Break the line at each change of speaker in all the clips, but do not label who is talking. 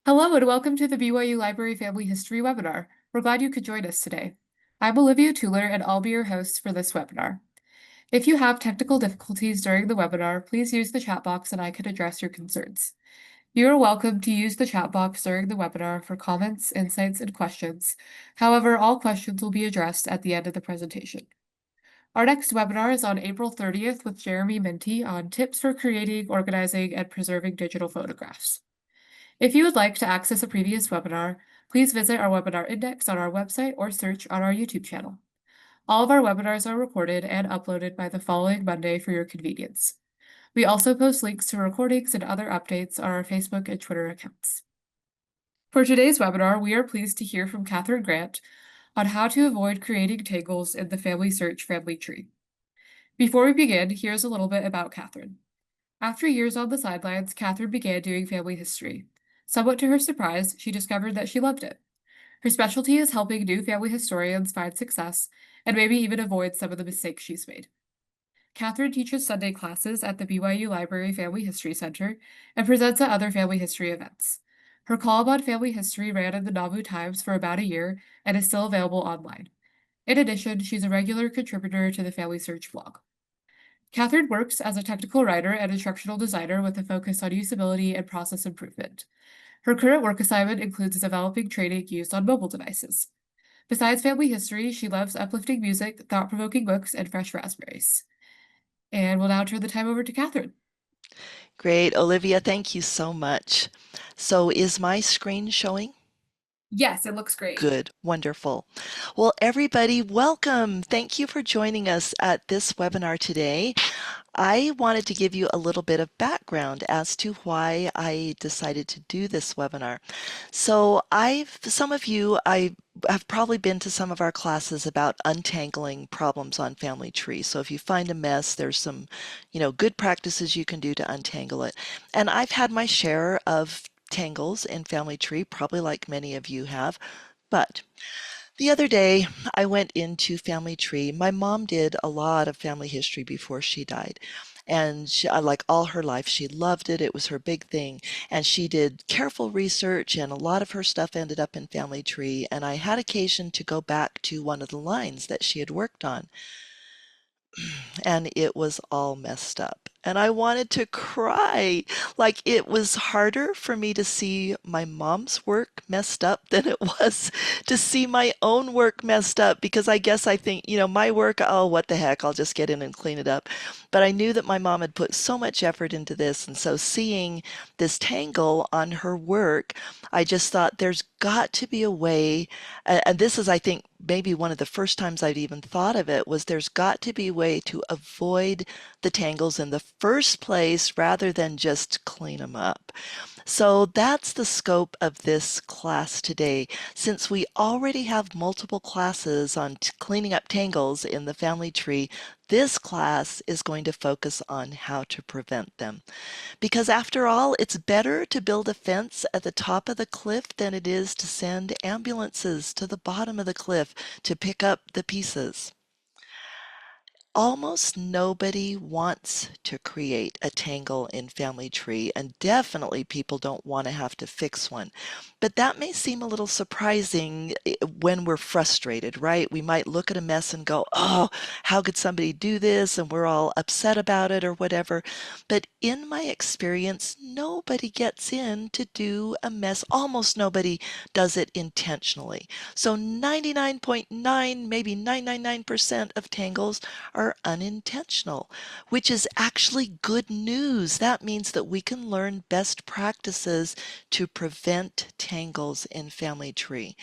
Hello and welcome to the BYU Library Family History webinar. We're glad you could join us today. I'm Olivia Tuller and I'll be your host for this webinar. If you have technical difficulties during the webinar, please use the chat box and I can address your concerns. You are welcome to use the chat box during the webinar for comments, insights, and questions. However, all questions will be addressed at the end of the presentation. Our next webinar is on April 30th with Jeremy Minty on tips for creating, organizing, and preserving digital photographs. If you would like to access a previous webinar, please visit our webinar index on our website or search on our YouTube channel. All of our webinars are recorded and uploaded by the following Monday for your convenience. We also post links to recordings and other updates on our Facebook and Twitter accounts. For today's webinar, we are pleased to hear from Kathryn Grant on how to avoid creating tangles in the FamilySearch family tree. Before we begin, here's a little bit about Kathryn. After years on the sidelines, Kathryn began doing family history. Somewhat to her surprise, she discovered that she loved it. Her specialty is helping new family historians find success and maybe even avoid some of the mistakes she's made. Kathryn teaches Sunday classes at the BYU Library Family History Center and presents at other family history events. Her column on family history ran in the Nauvoo Times for about a year and is still available online. In addition, she's a regular contributor to the FamilySearch blog. Kathryn works as a technical writer and instructional designer with a focus on usability and process improvement. Her current work assignment includes developing training used on mobile devices. Besides family history, she loves uplifting music, thought-provoking books, and fresh raspberries. And we'll now turn the time over to Kathryn.
Great, Olivia, thank you so much. So is my screen showing?
Yes, it looks great.
Good, wonderful. Well, everybody, welcome. Thank you for joining us at this webinar today. I wanted to give you a little bit of background as to why I decided to do this webinar. So some of you, I have probably been to some of our classes about untangling problems on Family Tree. So if you find a mess, there's some, good practices you can do to untangle it. And I've had my share of tangles in Family Tree, probably like many of you have. But the other day, I went into Family Tree. My mom did a lot of family history before she died. And like all her life, she loved it. It was her big thing. And she did careful research, and a lot of her stuff ended up in Family Tree. And I had occasion to go back to one of the lines that she had worked on, and it was all messed up. And I wanted to cry. Like, it was harder for me to see my mom's work messed up than it was to see my own work messed up, because I think, my work, oh, what the heck, I'll just get in and clean it up. But I knew that my mom had put so much effort into this. And so seeing this tangle on her work, I just thought there's got to be a way. And this is, I think, maybe one of the first times I'd even thought of it, was there's got to be a way to avoid the tangles in the first place rather than just clean them up. So that's the scope of this class today. Since we already have multiple classes on cleaning up tangles in the family tree, this class is going to focus on how to prevent them. Because after all, it's better to build a fence at the top of the cliff than it is to send ambulances to the bottom of the cliff to pick up the pieces. Almost nobody wants to create a tangle in Family Tree, and definitely people don't want to have to fix one. But that may seem a little surprising when we're frustrated, right? We might look at a mess and go, oh, how could somebody do this? And we're all upset about it or whatever. But in my experience, nobody gets in to do a mess. Almost nobody does it intentionally. So 99.9, maybe 999% of tangles are unintentional, which is actually good news. That means that we can learn best practices to prevent tangles in Family Tree.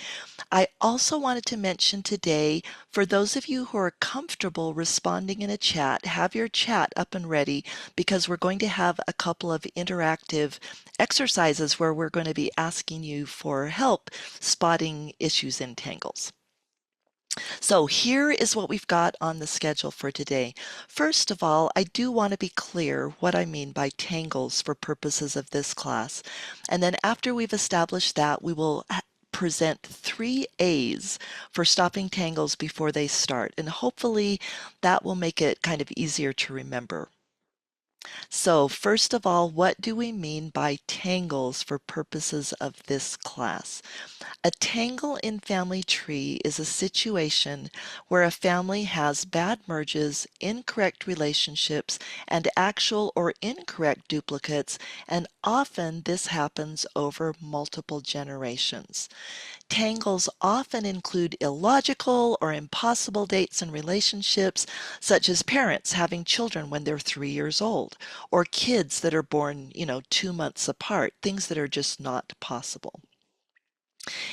I also wanted to mention today, for those of you who are comfortable responding in a chat, have your chat up and ready, because we're going to have a couple of interactive exercises where we're going to be asking you for help spotting issues in tangles. So here is what we've got on the schedule for today. First of all, I do want to be clear what I mean by tangles for purposes of this class. And then after we've established that, we will present 3 A's for stopping tangles before they start. And hopefully that will make it kind of easier to remember. So, first of all, what do we mean by tangles for purposes of this class? A tangle in family tree is a situation where a family has bad merges, incorrect relationships, and actual or incorrect duplicates, and often this happens over multiple generations. Tangles often include illogical or impossible dates and relationships, such as parents having children when they're 3 years old, or kids that are born, 2 months apart, things that are just not possible.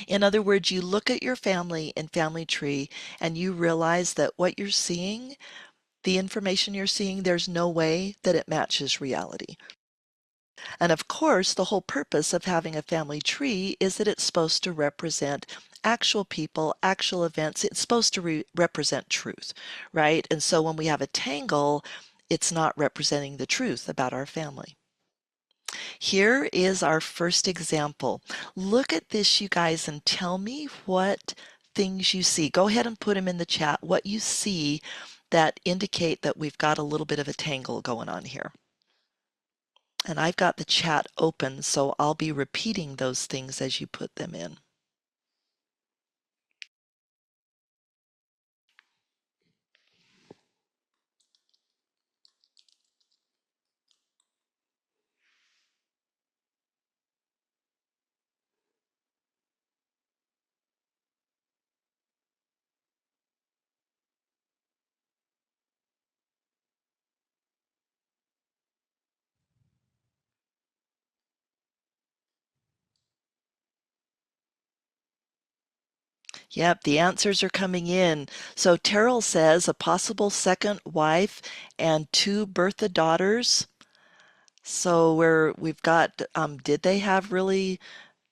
In other words, you look at your family and family tree and you realize that what you're seeing, the information you're seeing, there's no way that it matches reality. And of course, the whole purpose of having a family tree is that it's supposed to represent actual people, actual events. It's supposed to represent truth, right? And so when we have a tangle, it's not representing the truth about our family. Here is our first example. Look at this, you guys, and tell me what things you see. Go ahead and put them in the chat, what you see that indicate that we've got a little bit of a tangle going on here. And I've got the chat open, so I'll be repeating those things as you put them in. Yep, the answers are coming in. So Terrell says a possible second wife and two Bertha daughters. So we've got, did they have really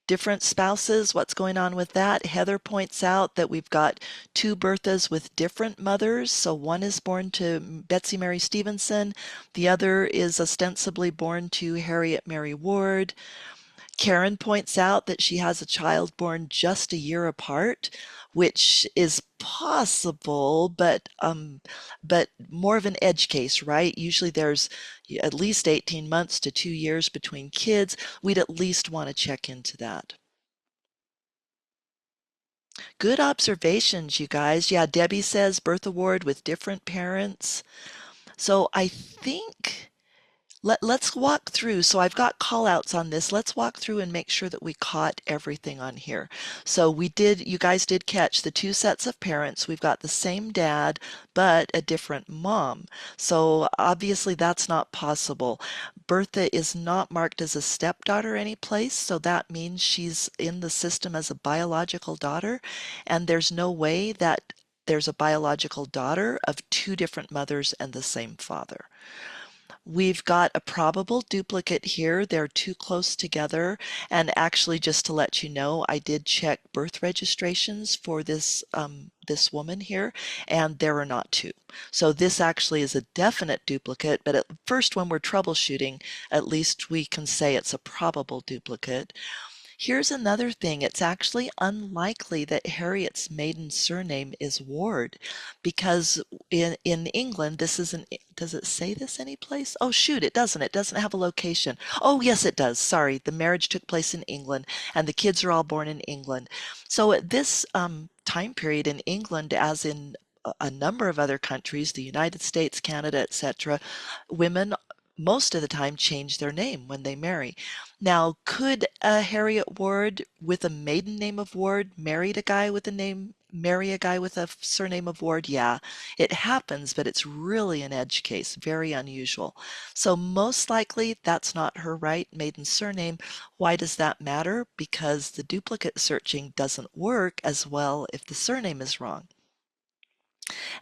different spouses? What's going on with that? Heather points out that we've got two Berthas with different mothers. So one is born to Betsy Mary Stevenson, the other is ostensibly born to Harriet Mary Ward. Karen points out that she has a child born just a year apart, which is possible, but more of an edge case, right? Usually there's at least 18 months to 2 years between kids. We'd at least want to check into that. Good observations, you guys. Yeah, Debbie says birth award with different parents. So I think let's walk through. So I've got call outs on this. Let's walk through and make sure that we caught everything on here. So you guys did catch the two sets of parents. We've got the same dad, but a different mom. So obviously that's not possible. Bertha is not marked as a stepdaughter anyplace, so that means she's in the system as a biological daughter, and there's no way that there's a biological daughter of two different mothers and the same father. We've got a probable duplicate here. They're too close together. And actually, just to let you know, I did check birth registrations for this woman here, and there are not two. So this actually is a definite duplicate, but at first when we're troubleshooting, at least we can say it's a probable duplicate. Here's another thing. It's actually unlikely that Harriet's maiden surname is Ward because in England, this isn't, does it say this anyplace? Oh, shoot, it doesn't. It doesn't have a location. Oh, yes, it does. Sorry. The marriage took place in England and the kids are all born in England. So at this time period in England, as in a number of other countries, the United States, Canada, etc., women most of the time change their name when they marry. Now, could a Harriet Ward with a maiden name of Ward marry a guy with a surname of Ward? Yeah, it happens, but it's really an edge case, very unusual. So most likely that's not her right maiden surname. Why does that matter? Because the duplicate searching doesn't work as well if the surname is wrong.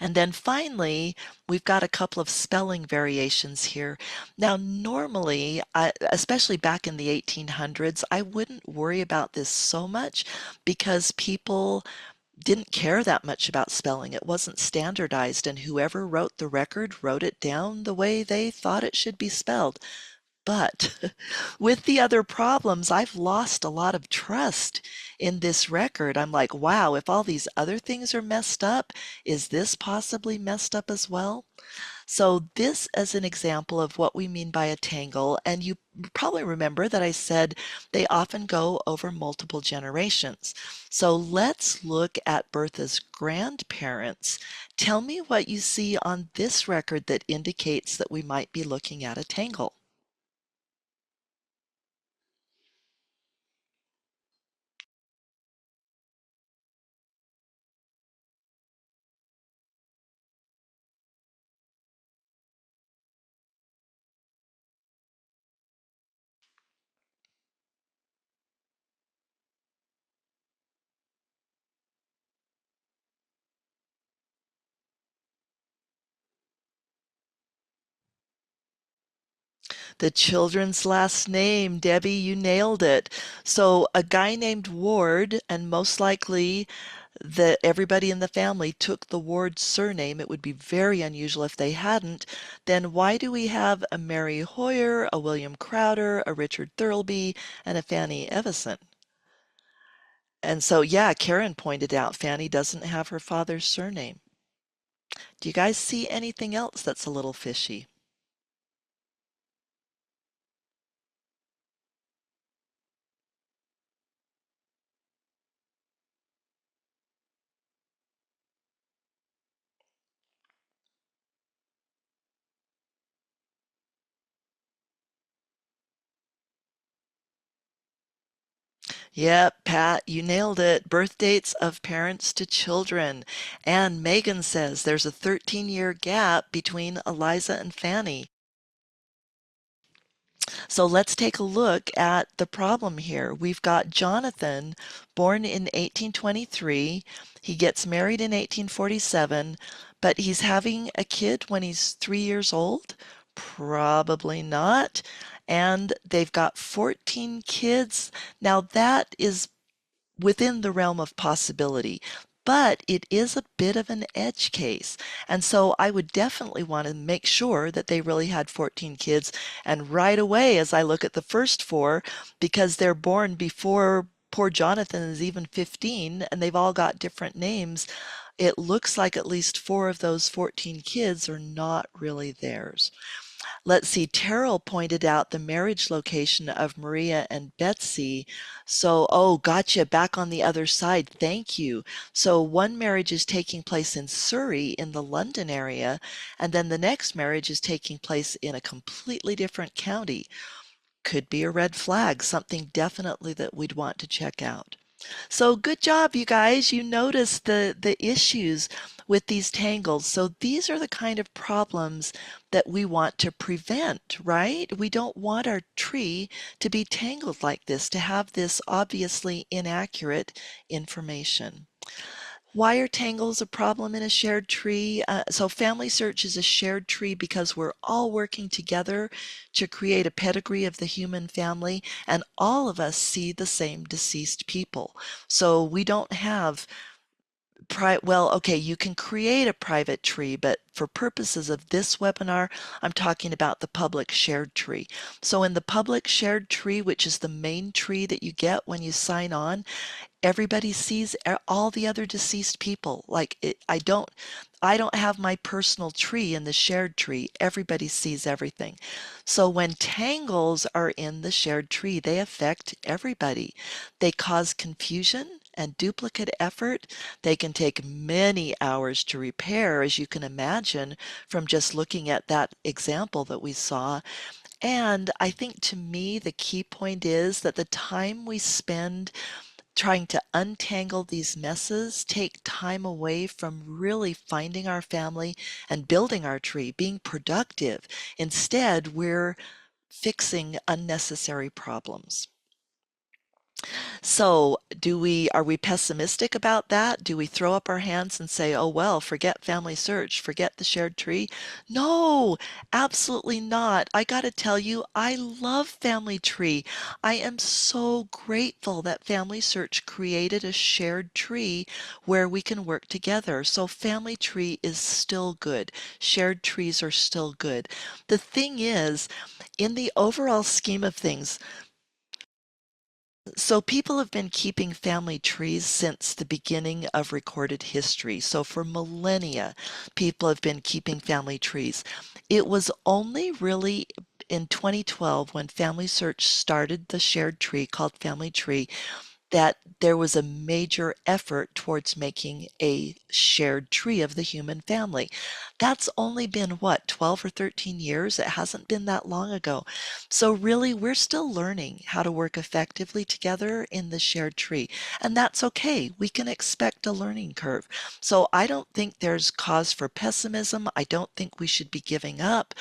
And then finally, we've got a couple of spelling variations here. Now, normally, especially back in the 1800s, I wouldn't worry about this so much because people didn't care that much about spelling. It wasn't standardized, and whoever wrote the record wrote it down the way they thought it should be spelled. But with the other problems, I've lost a lot of trust in this record. I'm like, wow, if all these other things are messed up, is this possibly messed up as well? So this is an example of what we mean by a tangle, and you probably remember that I said they often go over multiple generations. So let's look at Bertha's grandparents. Tell me what you see on this record that indicates that we might be looking at a tangle. The children's last name, Debbie, you nailed it. So a guy named Ward, and most likely that everybody in the family took the Ward surname. It would be very unusual if they hadn't. Then why do we have a Mary Hoyer, a William Crowder, a Richard Thirlby, and a Fanny Evison? And so, yeah, Karen pointed out Fanny doesn't have her father's surname. Do you guys see anything else that's a little fishy? Yep, Pat, you nailed it. Birth dates of parents to children. And Megan says there's a 13-year gap between Eliza and Fanny. So let's take a look at the problem here. We've got Jonathan, born in 1823. He gets married in 1847, but he's having a kid when he's 3 years old? Probably not. And they've got 14 kids. Now that is within the realm of possibility. But it is a bit of an edge case. And so I would definitely want to make sure that they really had 14 kids. And right away, as I look at the first four, because they're born before poor Jonathan is even 15 and they've all got different names, it looks like at least four of those 14 kids are not really theirs. Let's see, Terrell pointed out the marriage location of Maria and Betsy. So, oh, gotcha, back on the other side. Thank you. So, one marriage is taking place in Surrey in the London area, and then the next marriage is taking place in a completely different county. Could be a red flag, something definitely that we'd want to check out. So good job, you guys. You noticed the issues with these tangles. So these are the kind of problems that we want to prevent, right? We don't want our tree to be tangled like this, to have this obviously inaccurate information. Why are tangles a problem in a shared tree? So FamilySearch is a shared tree because we're all working together to create a pedigree of the human family, and all of us see the same deceased people. So we don't have well, okay, you can create a private tree, but for purposes of this webinar, I'm talking about the public shared tree. So in the public shared tree, which is the main tree that you get when you sign on, everybody sees all the other deceased people. Like I don't have my personal tree in the shared tree. Everybody sees everything. So when tangles are in the shared tree, they affect everybody. They cause confusion and duplicate effort. They can take many hours to repair, as you can imagine from just looking at that example that we saw. And I think to me, the key point is that the time we spend trying to untangle these messes take time away from really finding our family and building our tree, being productive. Instead, we're fixing unnecessary problems. So, are we pessimistic about that? Do we throw up our hands and say, "Oh well, forget FamilySearch, forget the shared tree"? No, absolutely not. I got to tell you, I love Family Tree. I am so grateful that FamilySearch created a shared tree where we can work together. So Family Tree is still good. Shared trees are still good. The thing is, in the overall scheme of things, So people have been keeping family trees since the beginning of recorded history. So for millennia, people have been keeping family trees. It was only really in 2012 when FamilySearch started the shared tree called Family Tree that there was a major effort towards making a shared tree of the human family. That's only been what, 12 or 13 years? It hasn't been that long ago. So, really, we're still learning how to work effectively together in the shared tree. And that's okay. We can expect a learning curve. So, I don't think there's cause for pessimism. I don't think we should be giving up.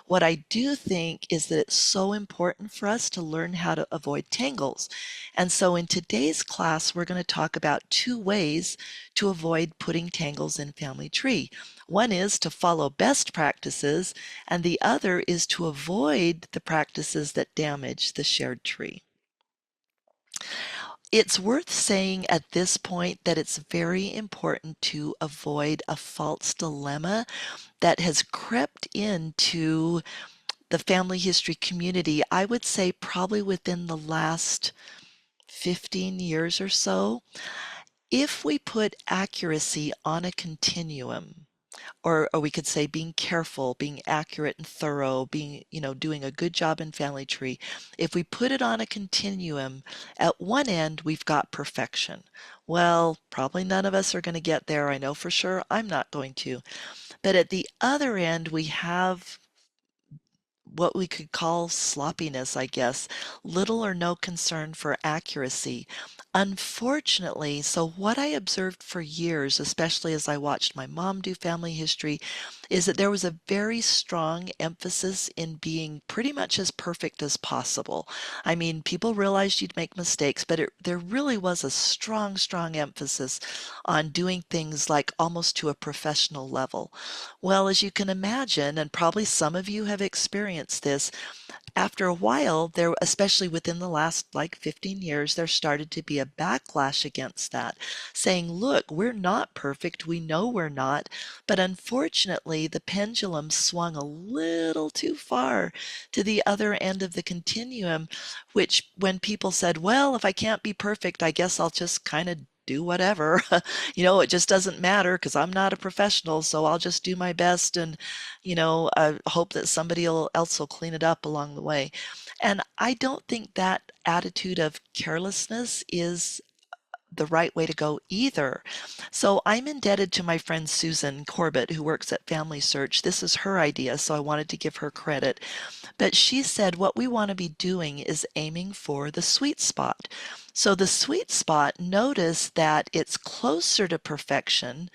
What I do think is that it's so important for us to learn how to avoid tangles. And so in today's class, we're going to talk about two ways to avoid putting tangles in family tree. One is to follow best practices, and the other is to avoid the practices that damage the shared tree. It's worth saying at this point that it's very important to avoid a false dilemma that has crept into the family history community, I would say probably within the last 15 years or so. If we put accuracy on a continuum, or we could say being careful, being accurate and thorough, being, doing a good job in family tree, if we put it on a continuum, at one end we've got perfection. Well, probably none of us are going to get there. I know for sure I'm not going to. But at the other end, we have what we could call sloppiness, I guess, little or no concern for accuracy. Unfortunately, so what I observed for years, especially as I watched my mom do family history, is that there was a very strong emphasis in being pretty much as perfect as possible. I mean, people realized you'd make mistakes, but there really was a strong, strong emphasis on doing things like almost to a professional level. Well, as you can imagine, and probably some of you have experienced this, after a while, there, especially within the last like 15 years, there started to be a backlash against that, saying, look, we're not perfect. We know we're not. But unfortunately, the pendulum swung a little too far to the other end of the continuum, which when people said, well, if I can't be perfect, I guess I'll just kind of do whatever. It just doesn't matter because I'm not a professional, so I'll just do my best and, hope that somebody else will clean it up along the way. And I don't think that attitude of carelessness is the right way to go either. So I'm indebted to my friend Susan Corbett, who works at FamilySearch. This is her idea, so I wanted to give her credit. But she said what we want to be doing is aiming for the sweet spot. So the sweet spot, notice that it's closer to perfection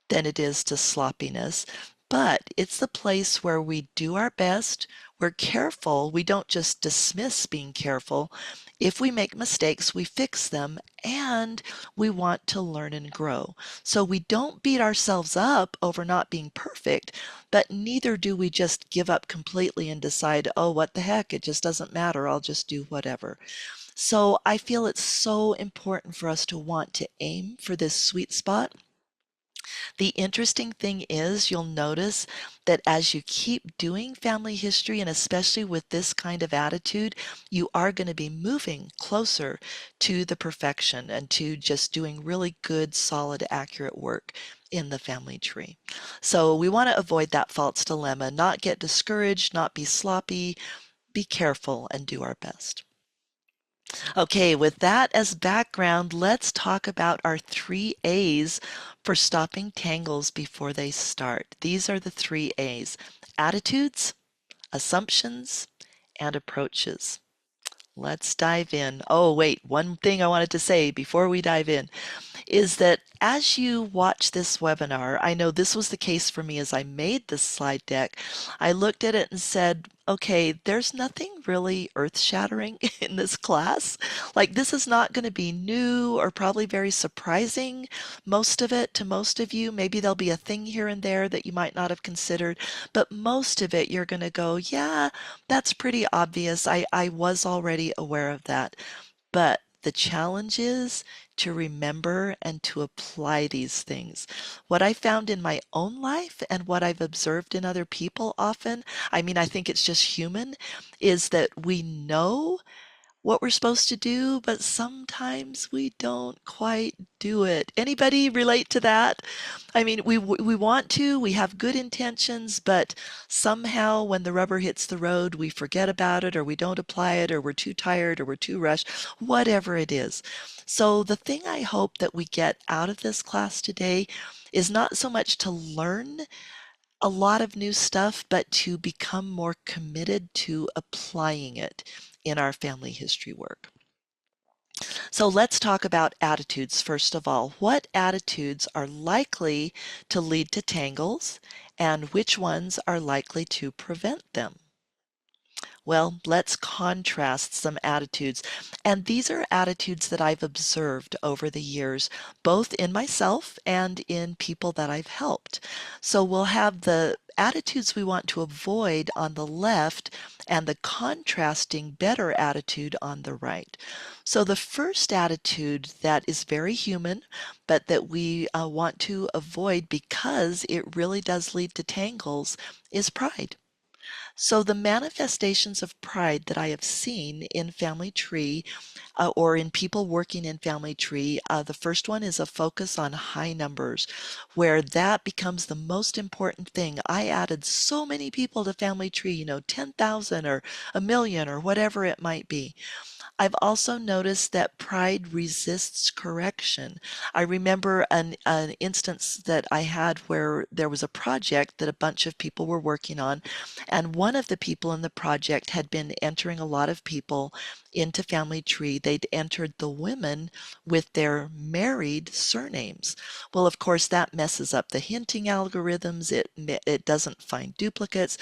than it is to sloppiness, but it's the place where we do our best, we're careful, we don't just dismiss being careful. If we make mistakes, we fix them, and we want to learn and grow. So we don't beat ourselves up over not being perfect, but neither do we just give up completely and decide, oh, what the heck, it just doesn't matter, I'll just do whatever. So I feel it's so important for us to want to aim for this sweet spot. The interesting thing is, you'll notice that as you keep doing family history, and especially with this kind of attitude, you are going to be moving closer to the perfection and to just doing really good, solid, accurate work in the family tree. So we want to avoid that false dilemma, not get discouraged, not be sloppy, be careful, and do our best. Okay, with that as background, let's talk about our three A's for stopping tangles before they start. These are the three A's: attitudes, assumptions, and approaches. Let's dive in. Oh, wait, one thing I wanted to say before we dive in is that as you watch this webinar, I know this was the case for me as I made this slide deck. I looked at it and said, okay, there's nothing really earth-shattering in this class. Like, this is not going to be new or probably very surprising, most of it to most of you. Maybe there'll be a thing here and there that you might not have considered, but most of it you're going to go, yeah, that's pretty obvious. I was already aware of that. But the challenge is to remember and to apply these things. What I found in my own life and what I've observed in other people often, I mean, I think it's just human, is that we know what we're supposed to do, but sometimes we don't quite do it. Anybody relate to that? I mean, we want to, we have good intentions, but somehow when the rubber hits the road, we forget about it or we don't apply it or we're too tired or we're too rushed, whatever it is. So the thing I hope that we get out of this class today is not so much to learn a lot of new stuff, but to become more committed to applying it in our family history work. So let's talk about attitudes first of all. What attitudes are likely to lead to tangles and which ones are likely to prevent them? Well, let's contrast some attitudes. And these are attitudes that I've observed over the years, both in myself and in people that I've helped. So we'll have the attitudes we want to avoid on the left and the contrasting better attitude on the right. So the first attitude that is very human, but that we want to avoid because it really does lead to tangles is pride. So the manifestations of pride that I have seen in Family Tree or in people working in Family Tree, the first one is a focus on high numbers, where that becomes the most important thing. I added so many people to Family Tree, 10,000 or a million or whatever it might be. I've also noticed that pride resists correction. I remember an instance that I had where there was a project that a bunch of people were working on, and one of the people in the project had been entering a lot of people into Family Tree. They'd entered the women with their married surnames. Well, of course, that messes up the hinting algorithms. It doesn't find duplicates.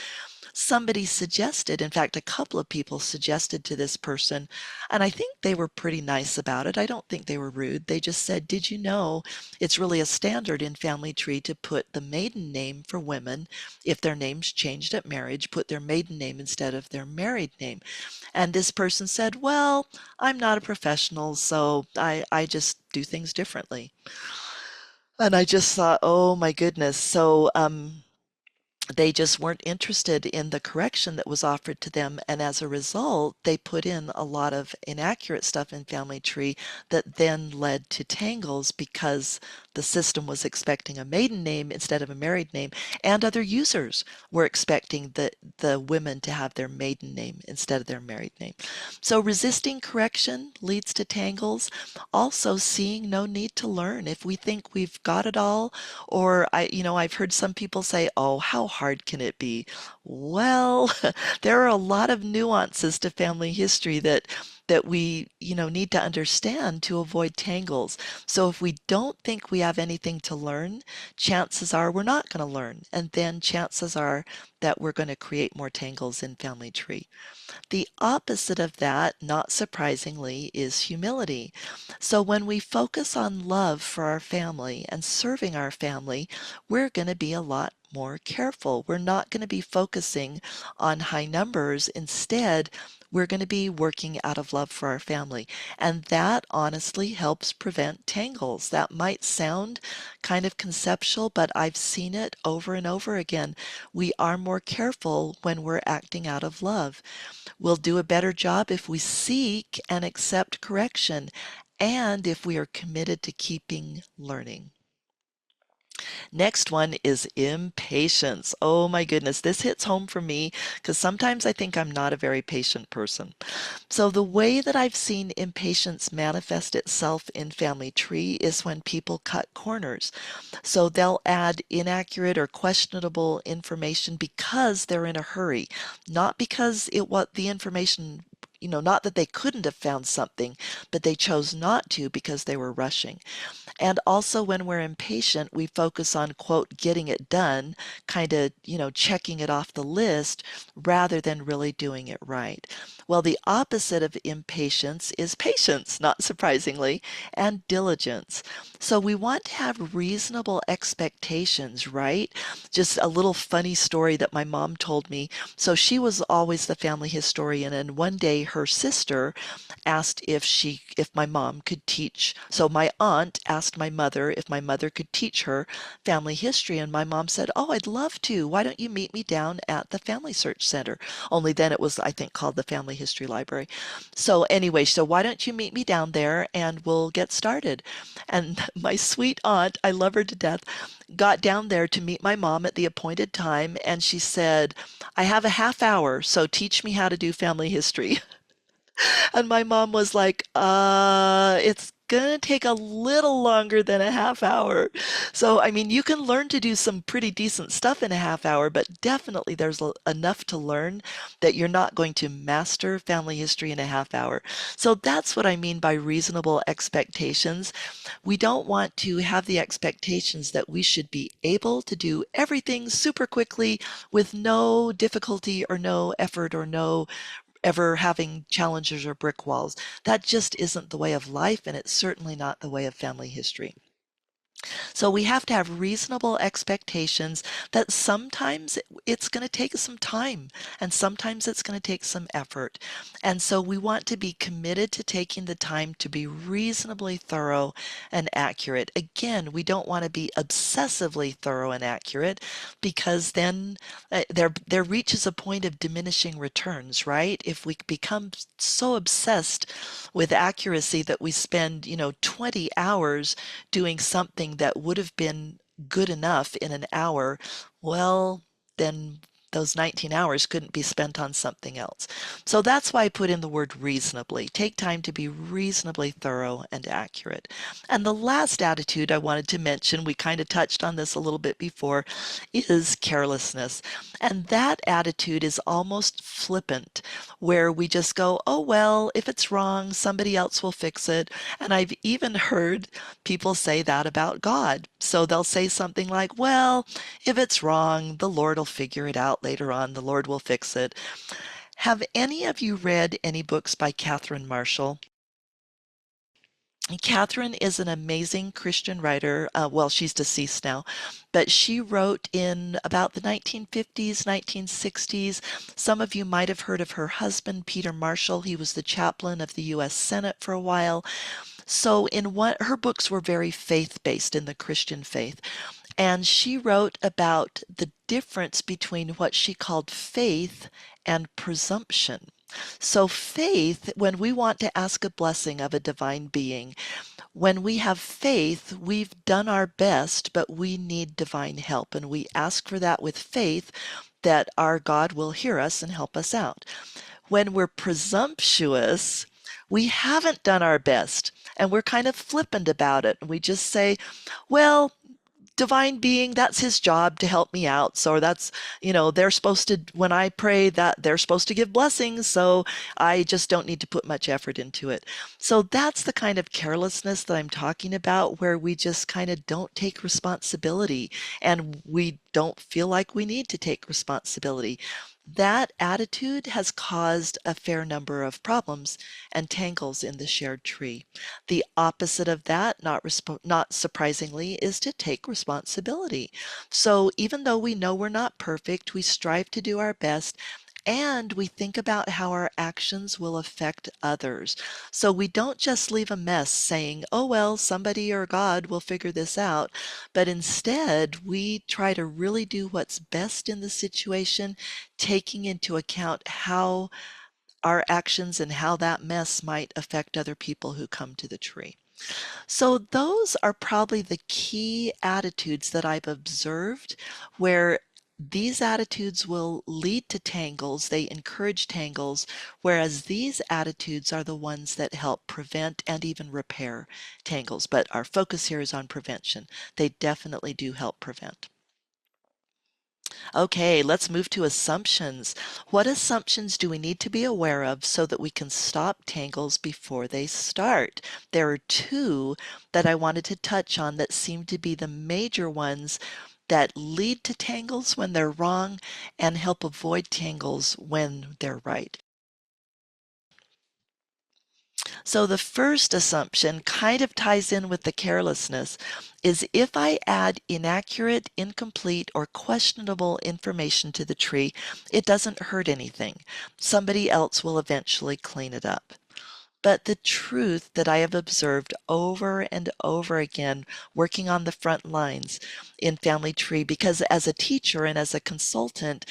Somebody suggested, in fact, a couple of people suggested to this person, and I think they were pretty nice about it. I don't think they were rude. They just said, did you know it's really a standard in Family Tree to put the maiden name for women, if their name's changed at marriage, put their maiden name instead of their married name. And this person said, well, I'm not a professional, so I just do things differently. And I just thought, oh my goodness. So, they just weren't interested in the correction that was offered to them. And as a result, they put in a lot of inaccurate stuff in Family Tree that then led to tangles because the system was expecting a maiden name instead of a married name. And other users were expecting the women to have their maiden name instead of their married name. So resisting correction leads to tangles. Also seeing no need to learn. If we think we've got it all, or I've heard some people say, "Oh, how hard can it be?" Well, there are a lot of nuances to family history that we, need to understand to avoid tangles. So if we don't think we have anything to learn, chances are we're not going to learn, and then chances are that we're going to create more tangles in Family Tree. The opposite of that, not surprisingly, is humility. So when we focus on love for our family and serving our family, we're going to be a lot more careful. We're not going to be focusing on high numbers. Instead, we're going to be working out of love for our family. And that honestly helps prevent tangles. That might sound kind of conceptual, but I've seen it over and over again. We are more careful when we're acting out of love. We'll do a better job if we seek and accept correction and if we are committed to keeping learning. Next one is impatience. Oh my goodness, this hits home for me because sometimes I think I'm not a very patient person. So the way that I've seen impatience manifest itself in Family Tree is when people cut corners. So they'll add inaccurate or questionable information because they're in a hurry, not because it what the information, not that they couldn't have found something, but they chose not to because they were rushing. And also when we're impatient, we focus on, quote, getting it done, kind of, checking it off the list rather than really doing it right. Well, the opposite of impatience is patience, not surprisingly, and diligence. So we want to have reasonable expectations, right? Just a little funny story that my mom told me. So she was always the family historian, and one day her sister asked if my mom could teach. So my aunt asked my mother if my mother could teach her family history, and my mom said, "Oh, I'd love to. Why don't you meet me down at the Family Search Center?" Only then it was, I think, called the Family History Library. So anyway, so why don't you meet me down there and we'll get started. And my sweet aunt, I love her to death, got down there to meet my mom at the appointed time, and she said, I have a half hour, so teach me how to do family history. And my mom was like, it's gonna take a little longer than a half hour. So, I mean, you can learn to do some pretty decent stuff in a half hour, but definitely there's enough to learn that you're not going to master family history in a half hour. So that's what I mean by reasonable expectations. We don't want to have the expectations that we should be able to do everything super quickly with no difficulty or no effort or no ever having challenges or brick walls. That just isn't the way of life, and it's certainly not the way of family history. So we have to have reasonable expectations that sometimes it's going to take some time and sometimes it's going to take some effort. And so we want to be committed to taking the time to be reasonably thorough and accurate. Again, we don't want to be obsessively thorough and accurate because then there reaches a point of diminishing returns, right? If we become so obsessed with accuracy that we spend, 20 hours doing something that would have been good enough in an hour, well, then those 19 hours couldn't be spent on something else. So that's why I put in the word reasonably. Take time to be reasonably thorough and accurate. And the last attitude I wanted to mention, we kind of touched on this a little bit before, is carelessness. And that attitude is almost flippant, where we just go, oh, well, if it's wrong, somebody else will fix it. And I've even heard people say that about God. So they'll say something like, well, if it's wrong, the Lord will figure it out later on. The Lord will fix it. Have any of you read any books by Catherine Marshall? Kathryn is an amazing Christian writer. Well, she's deceased now, but she wrote in about the 1950s, 1960s. Some of you might have heard of her husband, Peter Marshall. He was the chaplain of the U.S. Senate for a while. So in what her books were very faith-based in the Christian faith. And she wrote about the difference between what she called faith and presumption. So, faith, when we want to ask a blessing of a divine being, when we have faith, we've done our best, but we need divine help. And we ask for that with faith that our God will hear us and help us out. When we're presumptuous, we haven't done our best and we're kind of flippant about it. We just say, well, divine being, that's his job to help me out. So that's, they're supposed to, when I pray, that they're supposed to give blessings. So I just don't need to put much effort into it. So that's the kind of carelessness that I'm talking about, where we just kind of don't take responsibility and we don't feel like we need to take responsibility. That attitude has caused a fair number of problems and tangles in the shared tree. The opposite of that, not surprisingly, is to take responsibility. So even though we know we're not perfect, we strive to do our best and we think about how our actions will affect others. So we don't just leave a mess saying, oh, well, somebody or God will figure this out, but instead we try to really do what's best in the situation, taking into account how our actions and how that mess might affect other people who come to the tree. So those are probably the key attitudes that I've observed where these attitudes will lead to tangles, they encourage tangles, whereas these attitudes are the ones that help prevent and even repair tangles. But our focus here is on prevention. They definitely do help prevent. Okay, let's move to assumptions. What assumptions do we need to be aware of so that we can stop tangles before they start? There are two that I wanted to touch on that seem to be the major ones that lead to tangles when they're wrong and help avoid tangles when they're right. So the first assumption kind of ties in with the carelessness is if I add inaccurate, incomplete, or questionable information to the tree, it doesn't hurt anything. Somebody else will eventually clean it up. But the truth that I have observed over and over again working on the front lines in Family Tree, because as a teacher and as a consultant,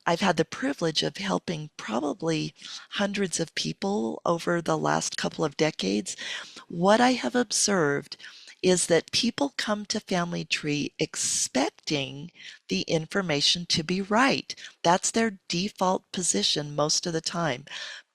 I've had the privilege of helping probably hundreds of people over the last couple of decades. What I have observed is that people come to Family Tree expecting the information to be right. That's their default position most of the time.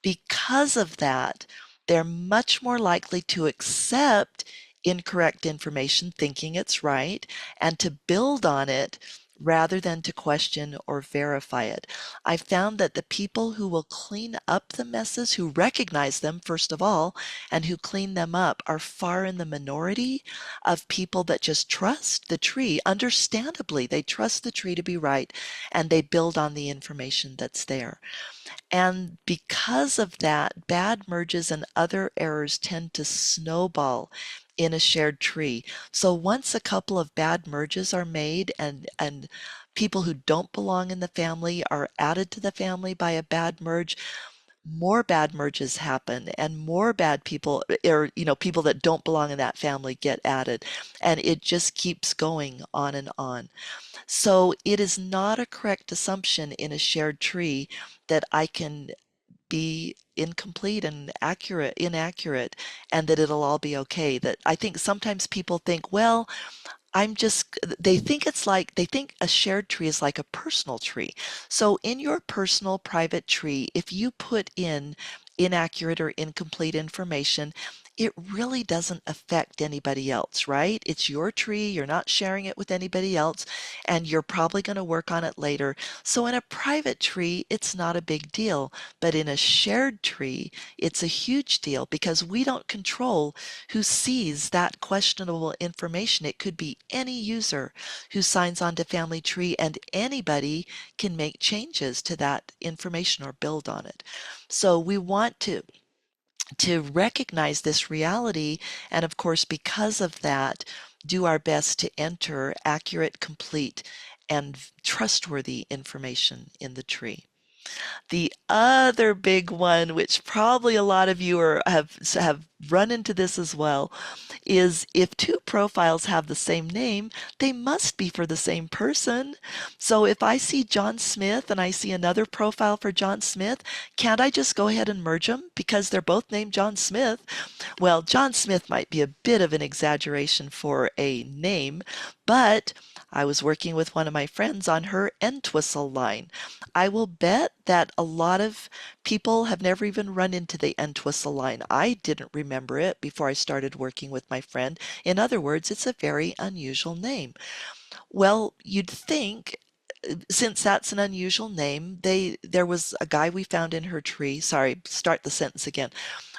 Because of that, they're much more likely to accept incorrect information, thinking it's right, and to build on it rather than to question or verify it. I found that the people who will clean up the messes, who recognize them, first of all, and who clean them up, are far in the minority of people that just trust the tree. Understandably, they trust the tree to be right, and they build on the information that's there. And because of that, bad merges and other errors tend to snowball in a shared tree. So once a couple of bad merges are made and people who don't belong in the family are added to the family by a bad merge, more bad merges happen and more bad people, or people that don't belong in that family, get added, and it just keeps going on and on. So it is not a correct assumption in a shared tree that I can be incomplete and inaccurate, and that it'll all be okay. That I think sometimes people think, well, they think they think a shared tree is like a personal tree. So in your personal private tree, if you put in inaccurate or incomplete information, it really doesn't affect anybody else, right? It's your tree, you're not sharing it with anybody else, and you're probably going to work on it later. So in a private tree, it's not a big deal, but in a shared tree, it's a huge deal because we don't control who sees that questionable information. It could be any user who signs on to Family Tree, and anybody can make changes to that information or build on it. So we want to recognize this reality, and of course, because of that, do our best to enter accurate, complete, and trustworthy information in the tree. The other big one, which probably a lot of you have run into this as well, is if two profiles have the same name, they must be for the same person. So if I see John Smith and I see another profile for John Smith, can't I just go ahead and merge them because they're both named John Smith? Well, John Smith might be a bit of an exaggeration for a name, but I was working with one of my friends on her Entwistle line. I will bet that a lot of people have never even run into the Entwistle line. I didn't remember it before I started working with my friend. In other words, it's a very unusual name. Well, you'd think, since that's an unusual name, there was a guy we found in her tree. Sorry, start the sentence again.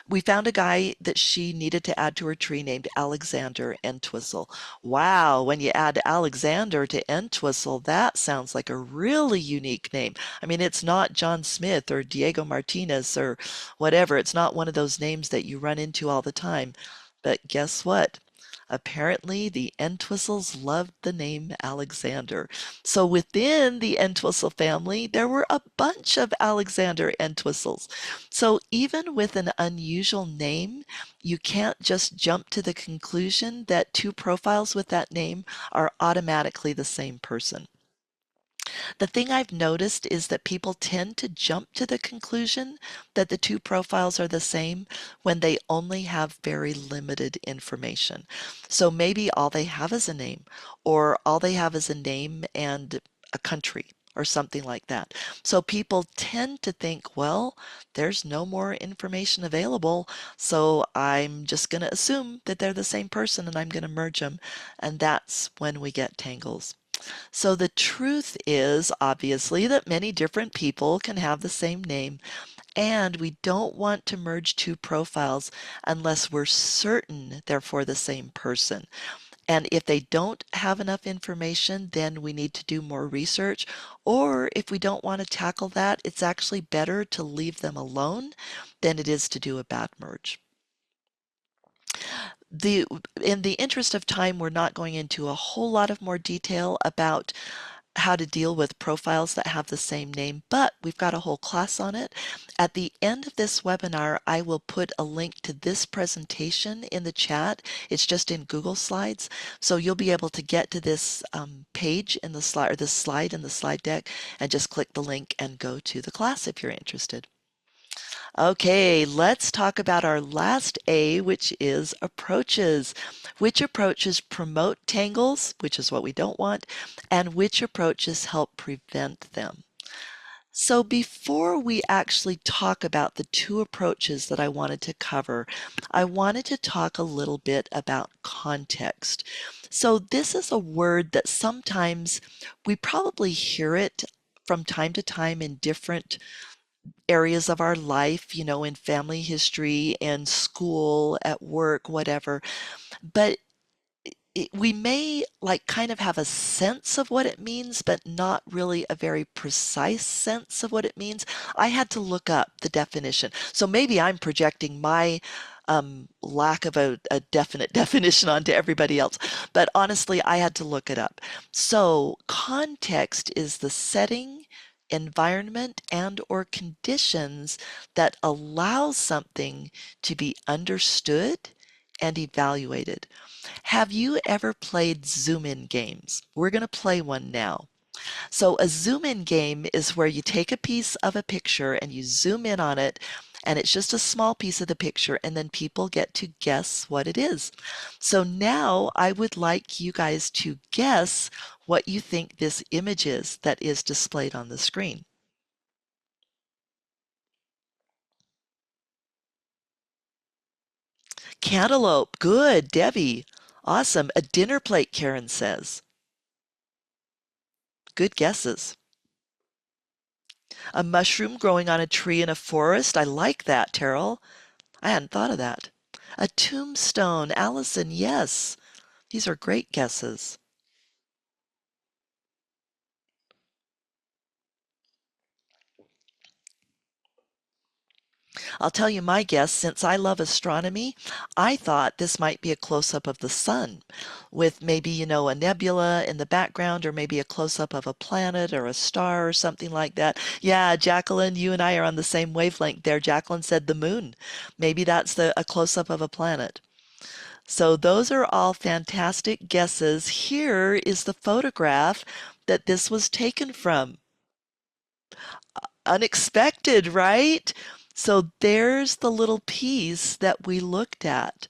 We found a guy that she needed to add to her tree named Alexander Entwistle. Wow, when you add Alexander to Entwistle, that sounds like a really unique name. I mean, it's not John Smith or Diego Martinez or whatever. It's not one of those names that you run into all the time. But guess what? Apparently, the Entwistles loved the name Alexander. So within the Entwistle family, there were a bunch of Alexander Entwistles. So even with an unusual name, you can't just jump to the conclusion that two profiles with that name are automatically the same person. The thing I've noticed is that people tend to jump to the conclusion that the two profiles are the same when they only have very limited information. So maybe all they have is a name, or all they have is a name and a country, or something like that. So people tend to think, well, there's no more information available, so I'm just going to assume that they're the same person and I'm going to merge them. And that's when we get tangles. So the truth is, obviously, that many different people can have the same name, and we don't want to merge two profiles unless we're certain they're for the same person. And if they don't have enough information, then we need to do more research. Or if we don't want to tackle that, it's actually better to leave them alone than it is to do a bad merge. The, in the interest of time, we're not going into a whole lot of more detail about how to deal with profiles that have the same name, but we've got a whole class on it. At the end of this webinar, I will put a link to this presentation in the chat. It's just in Google Slides. So you'll be able to get to this page in the slide, or this slide in the slide deck, and just click the link and go to the class if you're interested. Okay, let's talk about our last A, which is approaches. Which approaches promote tangles, which is what we don't want, and which approaches help prevent them. So before we actually talk about the two approaches that I wanted to cover, I wanted to talk a little bit about context. So this is a word that sometimes we probably hear it from time to time in different areas of our life, in family history, in school, at work, whatever. But we may like kind of have a sense of what it means, but not really a very precise sense of what it means. I had to look up the definition. So maybe I'm projecting my lack of a definite definition onto everybody else. But honestly, I had to look it up. So context is the setting, environment, and or conditions that allow something to be understood and evaluated. Have you ever played zoom in games? We're going to play one now. So, a zoom in game is where you take a piece of a picture and you zoom in on it, and it's just a small piece of the picture, and then people get to guess what it is. So, now I would like you guys to guess what you think this image is that is displayed on the screen. Cantaloupe. Good, Debbie. Awesome. A dinner plate, Karen says. Good guesses. A mushroom growing on a tree in a forest. I like that, Terrell. I hadn't thought of that. A tombstone. Allison, yes. These are great guesses. I'll tell you my guess, since I love astronomy, I thought this might be a close-up of the sun with maybe, a nebula in the background or maybe a close-up of a planet or a star or something like that. Yeah, Jacqueline, you and I are on the same wavelength there. Jacqueline said the moon. Maybe that's a close-up of a planet. So those are all fantastic guesses. Here is the photograph that this was taken from. Unexpected, right? So there's the little piece that we looked at.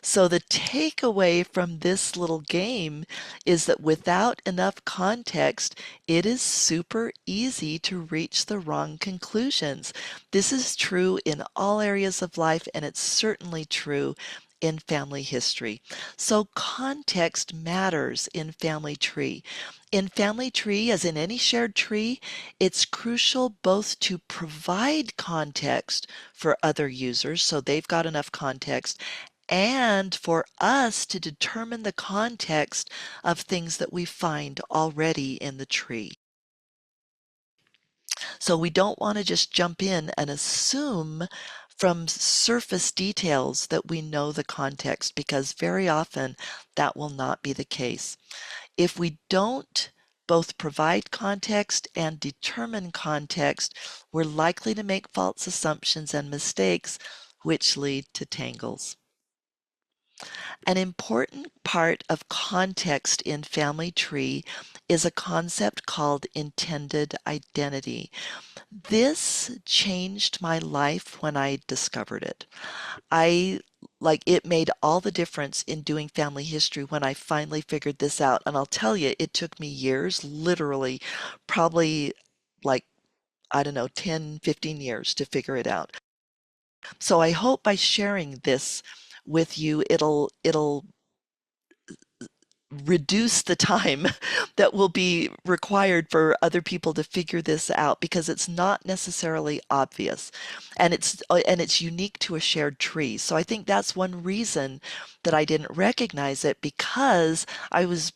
So the takeaway from this little game is that without enough context, it is super easy to reach the wrong conclusions. This is true in all areas of life, and it's certainly true in family history. So context matters in family tree. In family tree, as in any shared tree, it's crucial both to provide context for other users, so they've got enough context, and for us to determine the context of things that we find already in the tree. So we don't want to just jump in and assume from surface details that we know the context, because very often that will not be the case. If we don't both provide context and determine context, we're likely to make false assumptions and mistakes, which lead to tangles. An important part of context in family tree is a concept called intended identity. This changed my life when I discovered it. I like it made all the difference in doing family history when I finally figured this out. And I'll tell you, it took me years, literally, probably like, I don't know, 10, 15 years to figure it out. So I hope by sharing this with you, it'll reduce the time that will be required for other people to figure this out, because it's not necessarily obvious, and it's unique to a shared tree. So I think that's one reason that I didn't recognize it, because I was,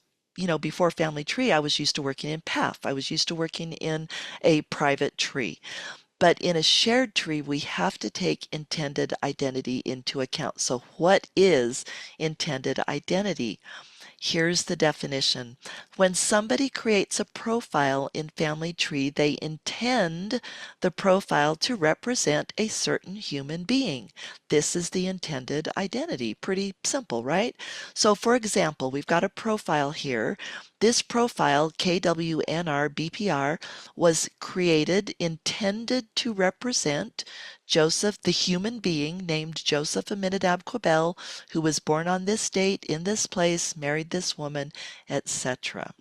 before family tree, I was used to working in PAF. I was used to working in a private tree. But in a shared tree, we have to take intended identity into account. So what is intended identity? Here's the definition. When somebody creates a profile in Family Tree, they intend the profile to represent a certain human being. This is the intended identity. Pretty simple, right? So for example, we've got a profile here. This profile, KWNR was created, intended to represent Joseph, the human being named Joseph Aminadab Quabel, who was born on this date, in this place, married this woman, etc.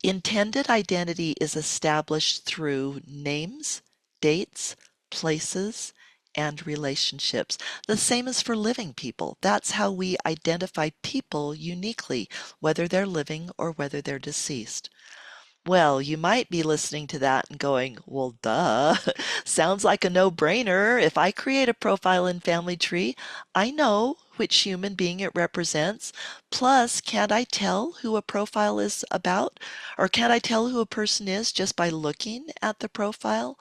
Intended identity is established through names, dates, places, and relationships. The same as for living people. That's how we identify people uniquely, whether they're living or whether they're deceased. Well, you might be listening to that and going, well, duh, sounds like a no-brainer. If I create a profile in Family Tree, I know which human being it represents. Plus, can't I tell who a profile is about? Or can't I tell who a person is just by looking at the profile?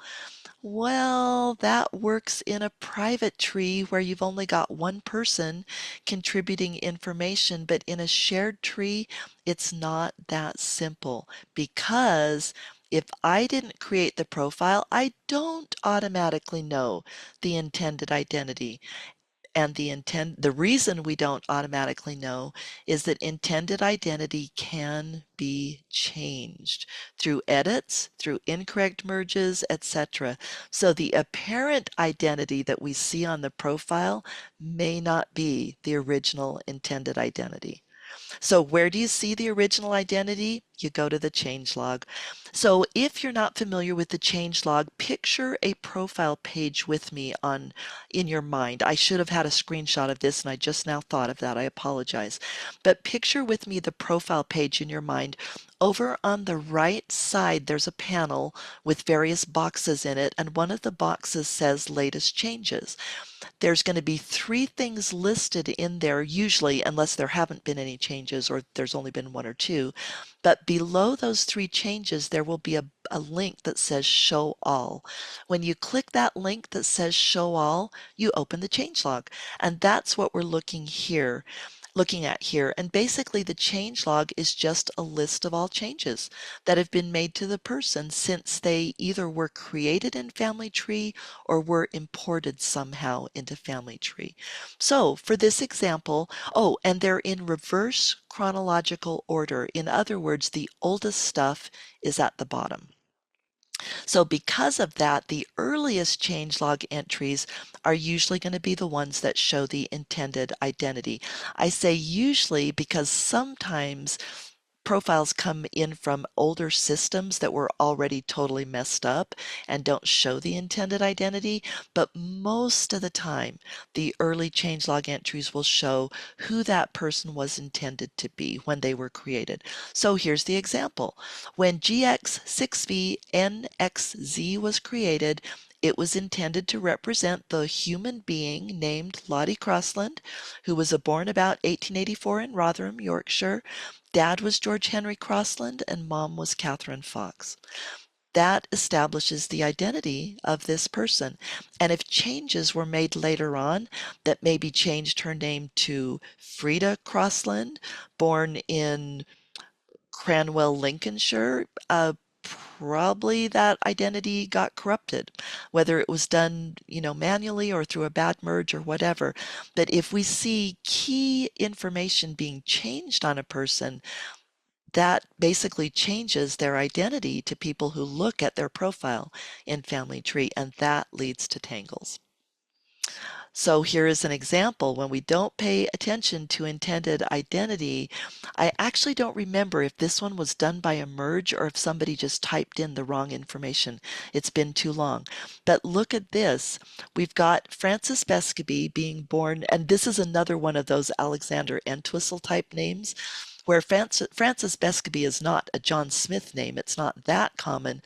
Well, that works in a private tree where you've only got one person contributing information, but in a shared tree, it's not that simple because if I didn't create the profile, I don't automatically know the intended identity. And the reason we don't automatically know is that intended identity can be changed through edits, through incorrect merges, etc. So the apparent identity that we see on the profile may not be the original intended identity. So where do you see the original identity? You go to the changelog. So if you're not familiar with the changelog, picture a profile page with me in your mind. I should have had a screenshot of this and I just now thought of that. I apologize. But picture with me the profile page in your mind. Over on the right side, there's a panel with various boxes in it, and one of the boxes says latest changes. There's going to be three things listed in there, usually, unless there haven't been any changes or there's only been one or two. But below those three changes, there will be a link that says Show All. When you click that link that says Show All, you open the changelog. And that's what we're looking at here. And basically the changelog is just a list of all changes that have been made to the person since they either were created in Family Tree or were imported somehow into Family Tree. So for this example, oh, and they're in reverse chronological order. In other words, the oldest stuff is at the bottom. So because of that, the earliest changelog entries are usually going to be the ones that show the intended identity. I say usually because sometimes profiles come in from older systems that were already totally messed up and don't show the intended identity, but most of the time, the early changelog entries will show who that person was intended to be when they were created. So here's the example. When GX6VNXZ was created, it was intended to represent the human being named Lottie Crossland, who was born about 1884 in Rotherham, Yorkshire. Dad was George Henry Crossland and mom was Catherine Fox. That establishes the identity of this person. And if changes were made later on that maybe changed her name to Frida Crossland, born in Cranwell, Lincolnshire, probably that identity got corrupted, whether it was done, manually or through a bad merge or whatever. But if we see key information being changed on a person, that basically changes their identity to people who look at their profile in Family Tree, and that leads to tangles. So here is an example. When we don't pay attention to intended identity, I actually don't remember if this one was done by a merge or if somebody just typed in the wrong information. It's been too long. But look at this. We've got Francis Bescaby being born, and this is another one of those Alexander Entwistle type names, where Francis Bescaby is not a John Smith name. It's not that common.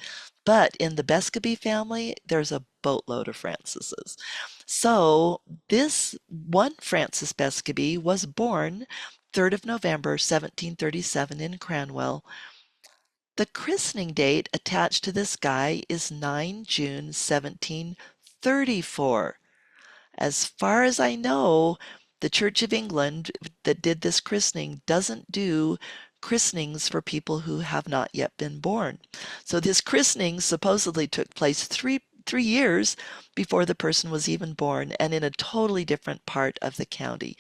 But in the Bescaby family, there's a boatload of Francises. So this one Francis Bescaby was born 3rd of November 1737 in Cranwell. The christening date attached to this guy is 9 June 1734. As far as I know, The Church of England that did this christening doesn't do christenings for people who have not yet been born. So this christening supposedly took place three years before the person was even born and in a totally different part of the county.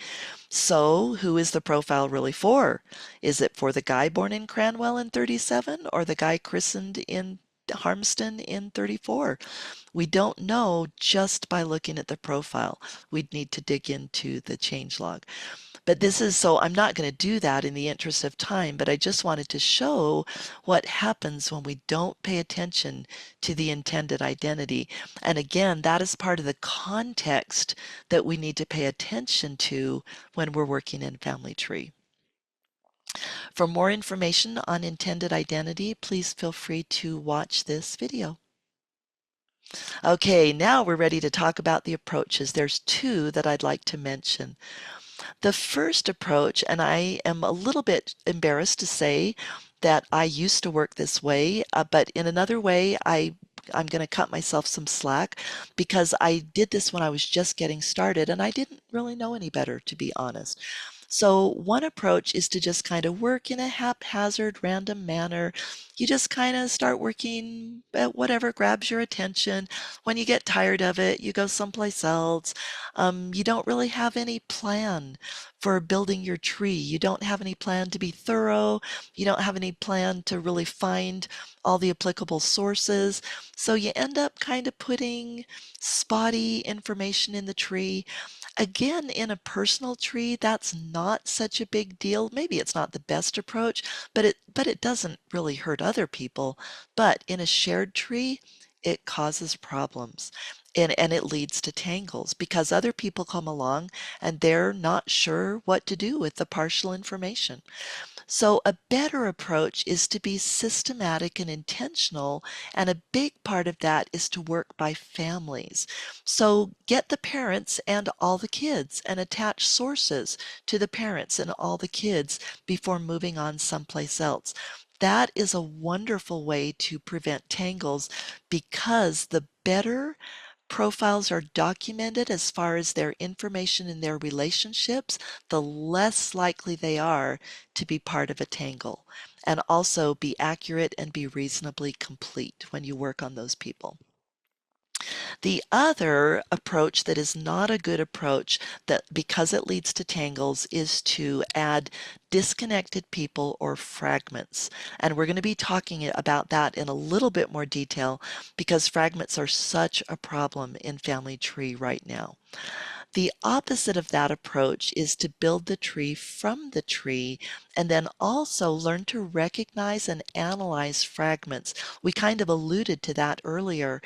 So, who is the profile really for? Is it for the guy born in Cranwell in 37 or the guy christened in Harmston in 34? We don't know just by looking at the profile. We'd need to dig into the changelog. But this is so I'm not going to do that in the interest of time, but I just wanted to show what happens when we don't pay attention to the intended identity. And again, that is part of the context that we need to pay attention to when we're working in Family Tree. For more information on intended identity, please feel free to watch this video. Okay, now we're ready to talk about the approaches. There's two that I'd like to mention. The first approach, and I am a little bit embarrassed to say that I used to work this way, but in another way, I'm going to cut myself some slack because I did this when I was just getting started and I didn't really know any better, to be honest. So one approach is to just kind of work in a haphazard, random manner. You just kind of start working at whatever grabs your attention. When you get tired of it, you go someplace else. You don't really have any plan for building your tree. You don't have any plan to be thorough. You don't have any plan to really find all the applicable sources. So you end up kind of putting spotty information in the tree. Again, in a personal tree, that's not such a big deal. Maybe it's not the best approach, but it doesn't really hurt other people. But in a shared tree, it causes problems. And it leads to tangles because other people come along and they're not sure what to do with the partial information. So, a better approach is to be systematic and intentional, and a big part of that is to work by families. So, get the parents and all the kids and attach sources to the parents and all the kids before moving on someplace else. That is a wonderful way to prevent tangles because the better profiles are documented as far as their information in their relationships, the less likely they are to be part of a tangle, and also be accurate and be reasonably complete when you work on those people. The other approach that is not a good approach that because it leads to tangles is to add disconnected people or fragments. And we're going to be talking about that in a little bit more detail because fragments are such a problem in Family Tree right now. The opposite of that approach is to build the tree from the tree and then also learn to recognize and analyze fragments. We kind of alluded to that earlier.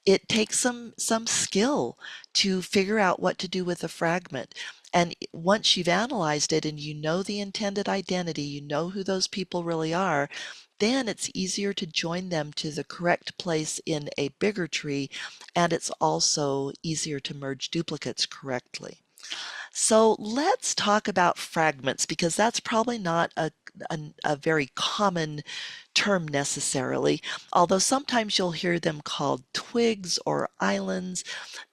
It takes some skill to figure out what to do with a fragment. And once you've analyzed it and you know the intended identity, you know who those people really are, then it's easier to join them to the correct place in a bigger tree, and it's also easier to merge duplicates correctly. So let's talk about fragments because that's probably not a very common term necessarily, although sometimes you'll hear them called twigs or islands.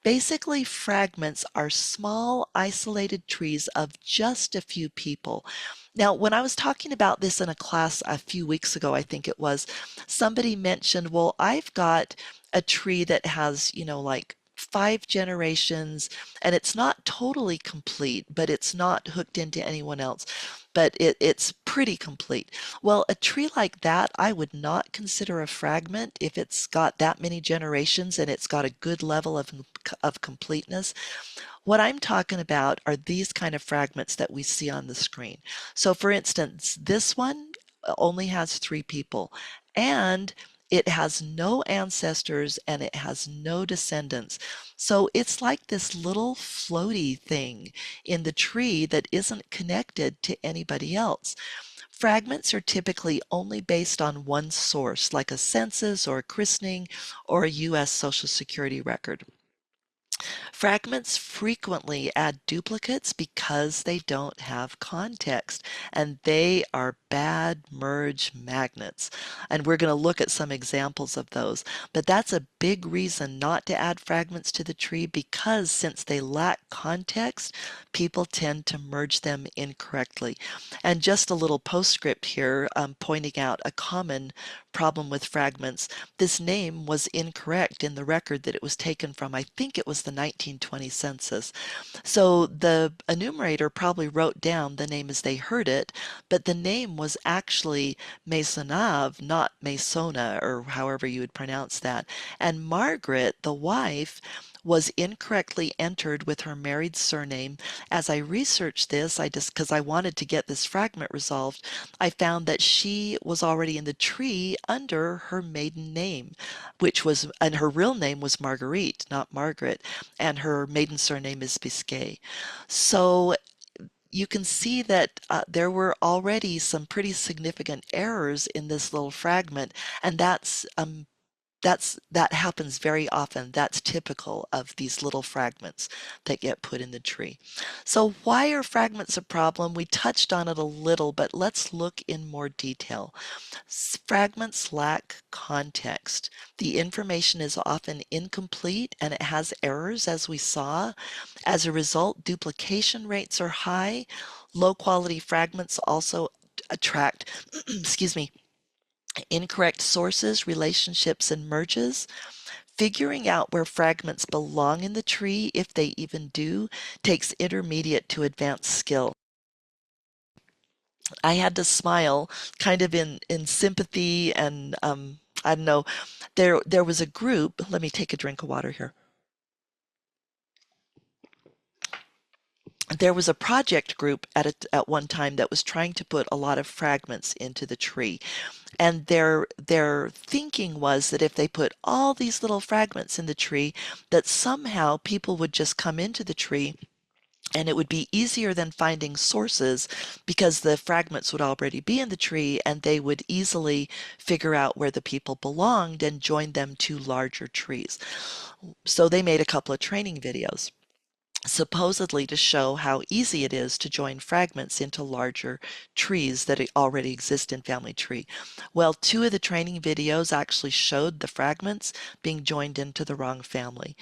Basically, fragments are small, isolated trees of just a few people. Now, when I was talking about this in a class a few weeks ago, I think it was, somebody mentioned, well, I've got a tree that has, like 5 generations, and it's not totally complete, but it's not hooked into anyone else, but it's pretty complete. Well, a tree like that, I would not consider a fragment if it's got that many generations and it's got a good level of completeness. What I'm talking about are these kind of fragments that we see on the screen. So for instance, this one only has 3 people and it has no ancestors and it has no descendants. So it's like this little floaty thing in the tree that isn't connected to anybody else. Fragments are typically only based on one source, like a census or a christening or a U.S. Social Security record. Fragments frequently add duplicates because they don't have context, and they are bad merge magnets. And we're going to look at some examples of those. But that's a big reason not to add fragments to the tree because since they lack context, people tend to merge them incorrectly. And just a little postscript here pointing out a common problem with fragments. This name was incorrect in the record that it was taken from. I think it was the 1920 census. So the enumerator probably wrote down the name as they heard it, but the name was actually Maisonneuve, not Maisona, or however you would pronounce that. And Margaret, the wife, was incorrectly entered with her married surname. As I researched this, I just because I wanted to get this fragment resolved, I found that she was already in the tree under her maiden name, and her real name was Marguerite, not Margaret, and her maiden surname is Biscay. So you can see that there were already some pretty significant errors in this little fragment, and that happens very often. That's typical of these little fragments that get put in the tree. So why are fragments a problem? We touched on it a little, but let's look in more detail. Fragments lack context. The information is often incomplete and it has errors, as we saw. As a result, duplication rates are high. Low quality fragments also attract, excuse me, incorrect sources, relationships, and merges. Figuring out where fragments belong in the tree, if they even do, takes intermediate to advanced skill. I had to smile kind of in sympathy and I don't know. There was a group, let me take a drink of water here. There was a project group at one time that was trying to put a lot of fragments into the tree. And their thinking was that if they put all these little fragments in the tree, that somehow people would just come into the tree and it would be easier than finding sources because the fragments would already be in the tree and they would easily figure out where the people belonged and join them to larger trees. So they made a couple of training videos supposedly to show how easy it is to join fragments into larger trees that already exist in family tree. Well, two of the training videos actually showed the fragments being joined into the wrong family.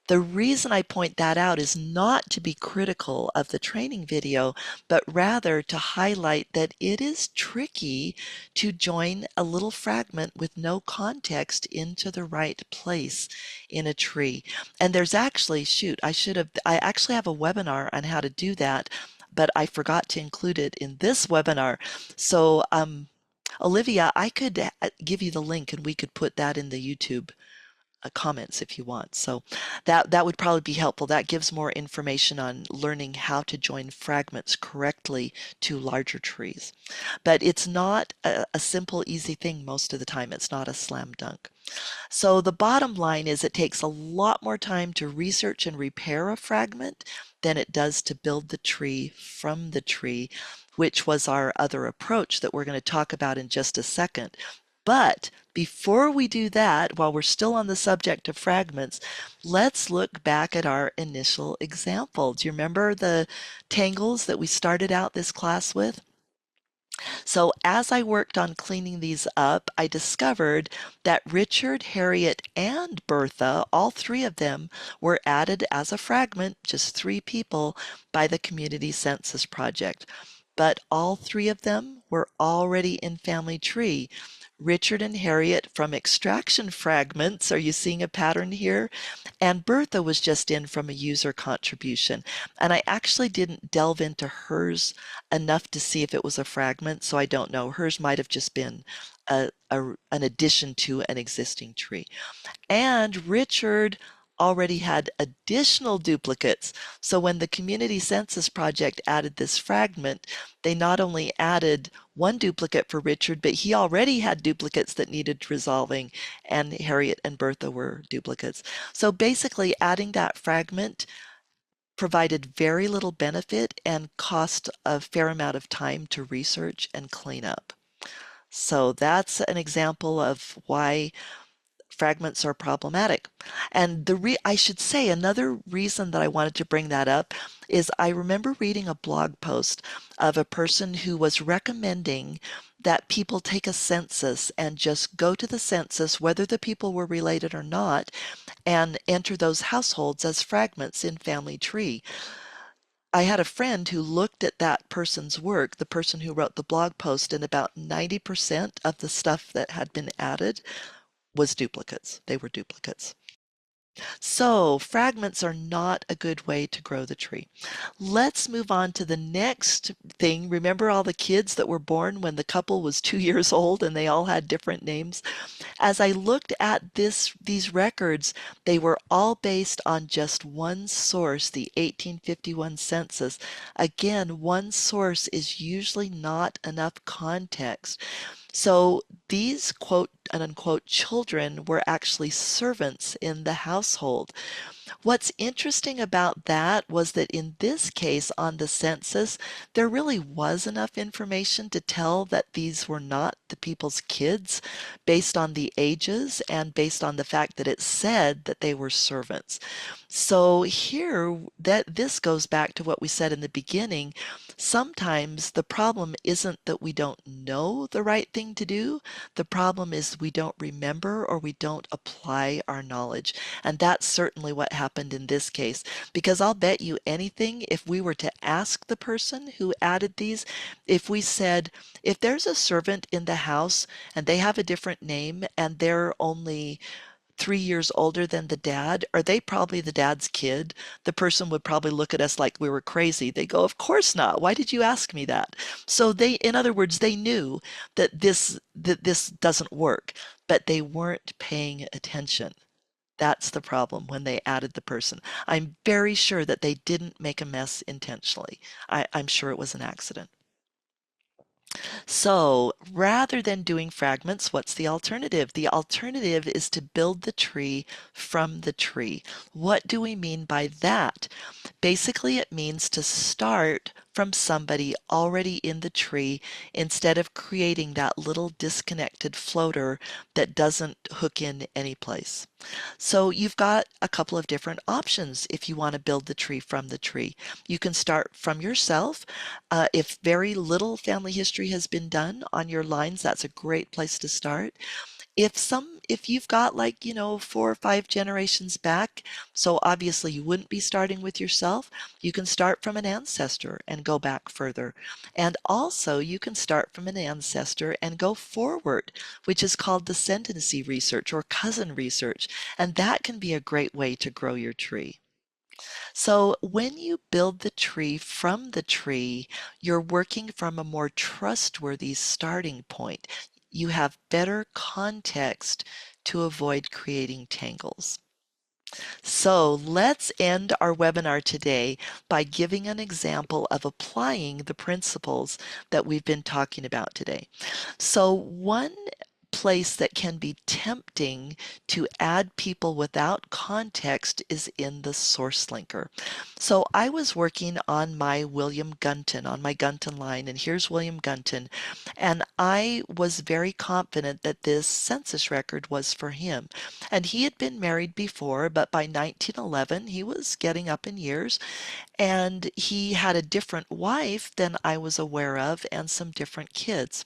The reason I point that out is not to be critical of the training video, but rather to highlight that it is tricky to join a little fragment with no context into the right place in a tree. And there's actually, shoot, I actually have a webinar on how to do that, but I forgot to include it in this webinar. So, Olivia, I could give you the link and we could put that in the YouTube comments if you want. So that would probably be helpful. That gives more information on learning how to join fragments correctly to larger trees. But it's not a simple, easy thing most of the time. It's not a slam dunk. So the bottom line is it takes a lot more time to research and repair a fragment than it does to build the tree from the tree, which was our other approach that we're going to talk about in just a second. But before we do that, while we're still on the subject of fragments, let's look back at our initial example. Do you remember the tangles that we started out this class with? So as I worked on cleaning these up, I discovered that Richard, Harriet, and Bertha, all three of them, were added as a fragment, just three people, by the Community Census Project. But all three of them were already in Family Tree. Richard and Harriet from extraction fragments. Are you seeing a pattern here? And Bertha was just in from a user contribution. And I actually didn't delve into hers enough to see if it was a fragment, so I don't know. Hers might have just been an addition to an existing tree. And Richard already had additional duplicates. So when the Community Census Project added this fragment, they not only added one duplicate for Richard, but he already had duplicates that needed resolving, and Harriet and Bertha were duplicates. So basically, adding that fragment provided very little benefit and cost a fair amount of time to research and clean up. So that's an example of why fragments are problematic. And I should say another reason that I wanted to bring that up is I remember reading a blog post of a person who was recommending that people take a census and just go to the census, whether the people were related or not, and enter those households as fragments in family tree. I had a friend who looked at that person's work, the person who wrote the blog post, and about 90% of the stuff that had been added was duplicates. They were duplicates. So fragments are not a good way to grow the tree. Let's move on to the next thing. Remember all the kids that were born when the couple was 2 years old and they all had different names? As I looked at these records, they were all based on just one source, the 1851 census. Again, one source is usually not enough context. So these quote and unquote children were actually servants in the household. What's interesting about that was that in this case on the census, there really was enough information to tell that these were not the people's kids based on the ages and based on the fact that it said that they were servants. So here that this goes back to what we said in the beginning. Sometimes the problem isn't that we don't know the right thing to do. The problem is we don't remember or we don't apply our knowledge. And that's certainly what happened in this case, because I'll bet you anything, if we were to ask the person who added these, if we said, if there's a servant in the house and they have a different name and they're only 3 years older than the dad, are they probably the dad's kid? The person would probably look at us like we were crazy. They go, of course not. Why did you ask me that? So they, in other words, they knew that this doesn't work, but they weren't paying attention. That's the problem when they added the person. I'm very sure that they didn't make a mess intentionally. I'm sure it was an accident. So rather than doing fragments, what's the alternative? The alternative is to build the tree from the tree. What do we mean by that? Basically, it means to start from somebody already in the tree instead of creating that little disconnected floater that doesn't hook in any place. So you've got a couple of different options if you want to build the tree from the tree. You can start from yourself. If very little family history has been done on your lines, that's a great place to start. If you've got like, 4 or 5 generations back, so obviously you wouldn't be starting with yourself, you can start from an ancestor and go back further. And also you can start from an ancestor and go forward, which is called descendancy research or cousin research. And that can be a great way to grow your tree. So when you build the tree from the tree, you're working from a more trustworthy starting point. You have better context to avoid creating tangles. So let's end our webinar today by giving an example of applying the principles that we've been talking about today. So one place that can be tempting to add people without context is in the source linker. So I was working on my William Gunton, on my Gunton line, and here's William Gunton, and I was very confident that this census record was for him. And he had been married before, but by 1911 he was getting up in years, and he had a different wife than I was aware of and some different kids.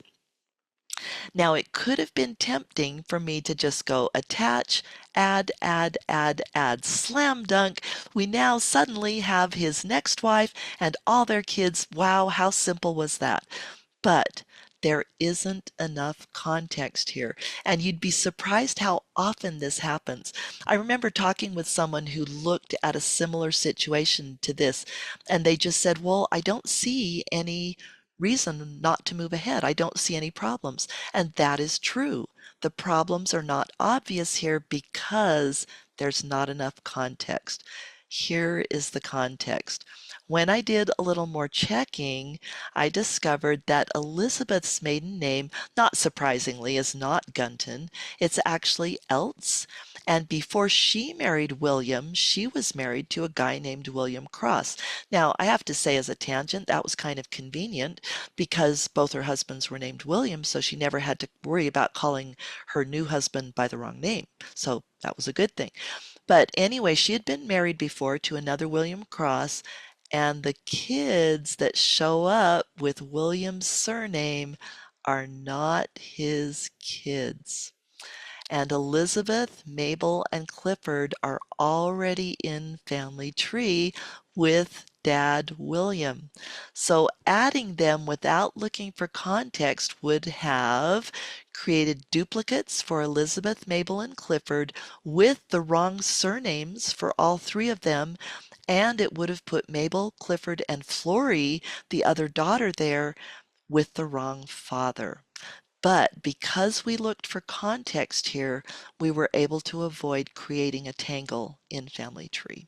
Now, it could have been tempting for me to just go attach, add, add, add, add, slam dunk. We now suddenly have his next wife and all their kids. Wow, how simple was that? But there isn't enough context here, and you'd be surprised how often this happens. I remember talking with someone who looked at a similar situation to this, and they just said, well, I don't see any reason not to move ahead. I don't see any problems. And that is true. The problems are not obvious here because there's not enough context. Here is the context. When I did a little more checking, I discovered that Elizabeth's maiden name, not surprisingly, is not Gunton. It's actually Eltz. And before she married William, she was married to a guy named William Cross. Now, I have to say, as a tangent, that was kind of convenient because both her husbands were named William, so she never had to worry about calling her new husband by the wrong name. So that was a good thing. But anyway, she had been married before to another William Cross, and the kids that show up with William's surname are not his kids. And Elizabeth, Mabel, and Clifford are already in family tree with Dad William. So adding them without looking for context would have created duplicates for Elizabeth, Mabel, and Clifford with the wrong surnames for all three of them, and it would have put Mabel, Clifford, and Florrie, the other daughter, there with the wrong father. But because we looked for context here, we were able to avoid creating a tangle in Family Tree.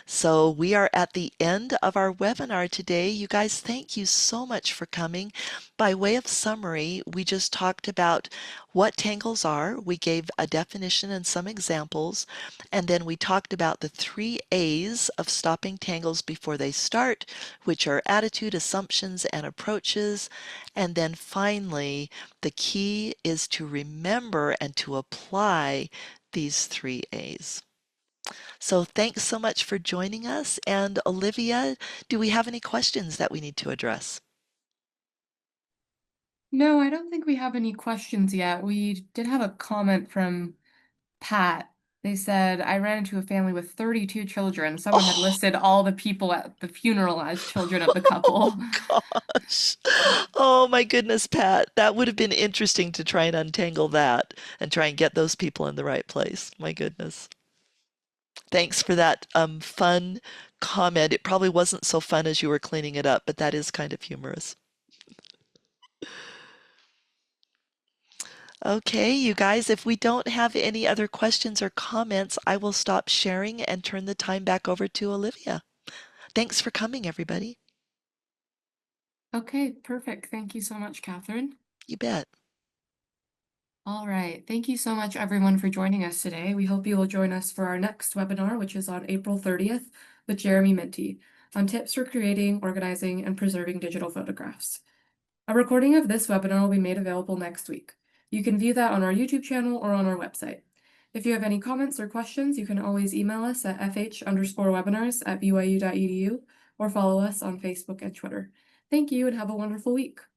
So we are at the end of our webinar today. You guys, thank you so much for coming. By way of summary, we just talked about what tangles are. We gave a definition and some examples, and then we talked about the 3 A's of stopping tangles before they start, which are attitude, assumptions, and approaches. And then finally, the key is to remember and to apply these 3 A's. So thanks so much for joining us. And Olivia, do we have any questions that we need to address?
No, I don't think we have any questions yet. We did have a comment from Pat. They said, I ran into a family with 32 children. Someone had
Oh,
listed all the people at the funeral as children of the couple.
oh gosh. Oh my goodness, Pat. That would have been interesting to try and untangle that and try and get those people in the right place. My goodness. Thanks for that fun comment. It probably wasn't so fun as you were cleaning it up, but that is kind of humorous. Okay, you guys, if we don't have any other questions or comments, I will stop sharing and turn the time back over to Olivia. Thanks for coming, everybody.
Okay, perfect. Thank you so much, Kathryn.
You bet.
All right. Thank you so much, everyone, for joining us today. We hope you will join us for our next webinar, which is on April 30th with Jeremy Minty on tips for creating, organizing, and preserving digital photographs. A recording of this webinar will be made available next week. You can view that on our YouTube channel or on our website. If you have any comments or questions, you can always email us at fh_webinars@byu.edu or follow us on Facebook and Twitter. Thank you and have a wonderful week.